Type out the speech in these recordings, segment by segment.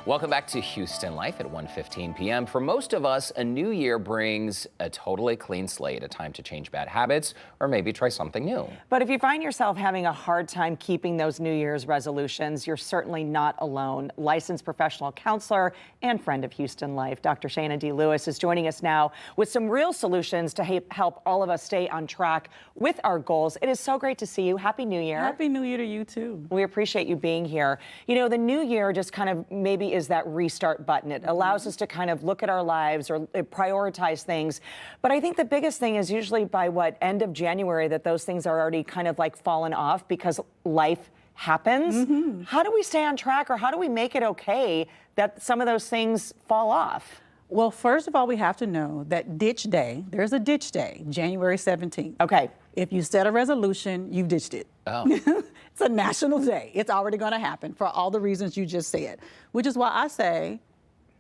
Welcome back to Houston Life at 1:15 p.m. For most of us, a new year brings a totally clean slate, a time to change bad habits or maybe try something new. But if you find yourself having a hard time keeping those New Year's resolutions, you're certainly not alone. Licensed professional counselor and friend of Houston Life, Dr. Shana D. Lewis is joining us now with some real solutions to help all of us stay on track with our goals. It is so great to see you. Happy New Year. Happy New Year to you too. We appreciate you being here. You know, the new year just kind of maybe is that restart button. It allows us to kind of look at our lives or prioritize things. But I think the biggest thing is usually by end of January that those things are already kind of like fallen off because life happens. How do we stay on track, or how do we make it okay that some of those things fall off? Well, first of all, we have to know that ditch day, there's a ditch day, January 17th. Okay. If you set a resolution, you've ditched it. Oh. It's a national day. It's already going to happen for all the reasons you just said, which is why I say,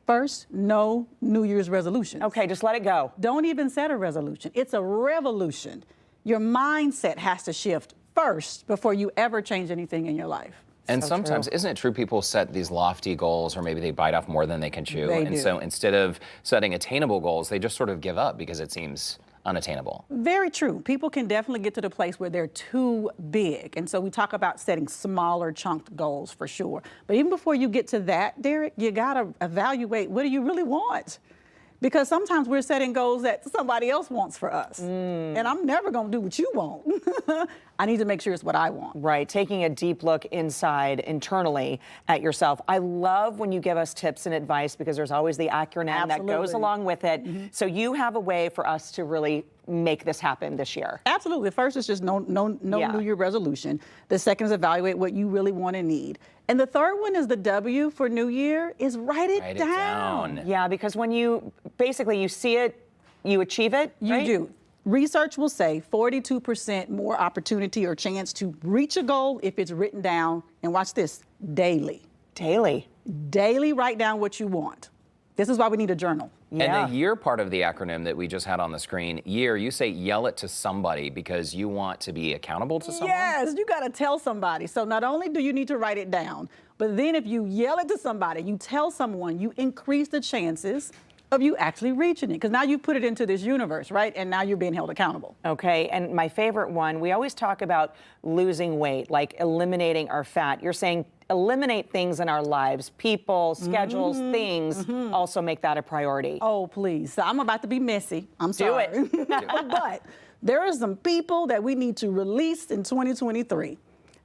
first, no New Year's resolution. Okay, just let it go. Don't even set a resolution. It's a revolution. Your mindset has to shift first before you ever change anything in your life. And So sometimes, true. isn't it true, people set these lofty goals or maybe they bite off more than they can chew? They and do. so instead of setting attainable goals, they just sort of give up because it seems unattainable. Very true. People can definitely get to the place where they're too big. And so we talk about setting smaller chunked goals for sure. But even before you get to that, Derek, you got to evaluate, what do you really want? Because sometimes we're setting goals that somebody else wants for us. And I'm never going to do what you want. I need to make sure it's what I want. Right, taking a deep look inside, internally at yourself. I love when you give us tips and advice because there's always the acronym that goes Absolutely. along with it. So you have a way for us to really make this happen this year. Absolutely. First is just no Yeah. New Year resolution. The second is evaluate what you really want and need. And the third one is the W for New Year is write it down. Yeah, because when you see it, you achieve it, You right? do. Research will say 42% more opportunity or chance to reach a goal if it's written down. And watch this, daily. Daily. Daily write down what you want. This is why we need a journal. Yeah. And the year part of the acronym that we just had on the screen, year, you say yell it to somebody because you want to be accountable to someone? Yes, you got to tell somebody. So not only do you need to write it down, but then if you yell it to somebody, you tell someone, you increase the chances of you actually reaching it. Because now you put it into this universe, right? And now you're being held accountable. Okay, and my favorite one, we always talk about losing weight, like eliminating our fat. You're saying eliminate things in our lives, people, schedules, things, also make that a priority. Oh, please. So I'm about to be messy. I'm sorry. it. But there are some people that we need to release in 2023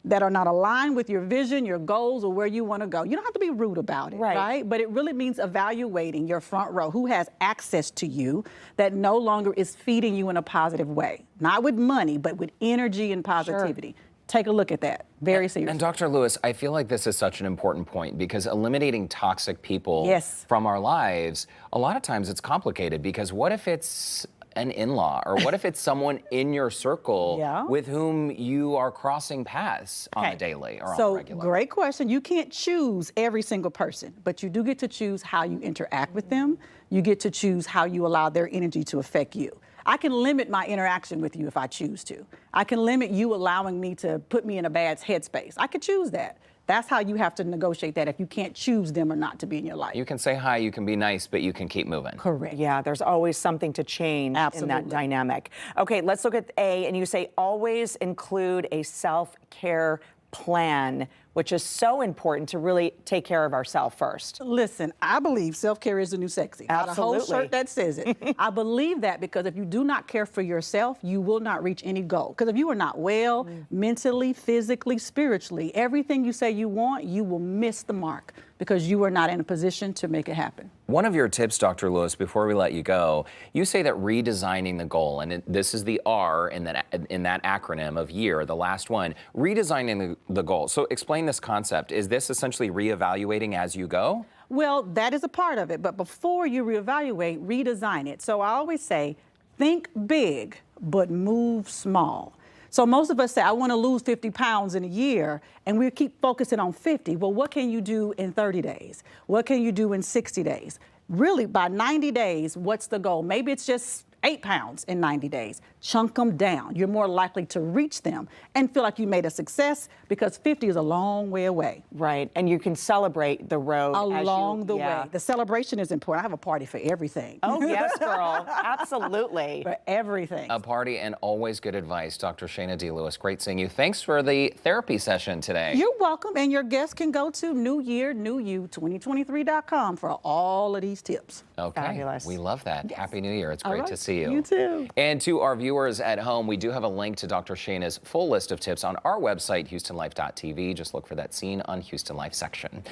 that are not aligned with your vision, your goals, or where you want to go. You don't have to be rude about it, right? But it really means evaluating your front row, who has access to you that no longer is feeding you in a positive way. Not with money, but with energy and positivity. Take a look at that. Very seriously. And Dr. Lewis, I feel like this is such an important point because eliminating toxic people Yes. from our lives, a lot of times it's complicated because what if it's an in-law or what if it's someone in your circle Yeah. with whom you are crossing paths on Okay. a daily or on a So, regular? great question. You can't choose every single person, but you do get to choose how you interact with them. You get to choose how you allow their energy to affect you. I can limit my interaction with you if I choose to. I can limit you allowing me to put me in a bad headspace. I could choose that. That's how you have to negotiate that if you can't choose them or not to be in your life. You can say hi, you can be nice, but you can keep moving. Correct. Yeah, there's always something to change in that Absolutely. dynamic. Okay, let's look at A, and you say always include a self-care plan, which is so important to really take care of ourselves first. Listen, I believe self-care is the new sexy. Got a whole Absolutely. shirt that says it. I believe that because if you do not care for yourself, you will not reach any goal. Because if you are not well, mentally, physically, spiritually, everything you say you want, you will miss the mark because you are not in a position to make it happen. One of your tips, Dr. Lewis, before we let you go, you say that redesigning the goal, and this is the R in that acronym of year, the last one, redesigning the goal. So explain this concept. Is this essentially reevaluating as you go? Well, that is a part of it, but before you reevaluate, redesign it. So I always say, think big, but move small. So most of us say, I want to lose 50 pounds in a year, and we keep focusing on 50. Well, what can you do in 30 days? What can you do in 60 days? Really, by 90 days, what's the goal? Maybe it's just 8 pounds in 90 days. chunk them down. You're more likely to reach them and feel like you made a success, because 50 is a long way away. Right, and you can celebrate the road Along the way. The celebration is important. I have a party for everything. Oh, yes, girl. Absolutely. For everything. A party and always good advice. Dr. Shayna D. Lewis, great seeing you. Thanks for the therapy session today. You're welcome, and your guests can go to newyearnewyou2023.com for all of these tips. Okay, Fabulous. we love that. Happy New Year. It's great to see you. You too. And to our viewers at home, we do have a link to Dr. Shayna's full list of tips on our website, HoustonLife.tv. Just look for that scene on Houston Life section.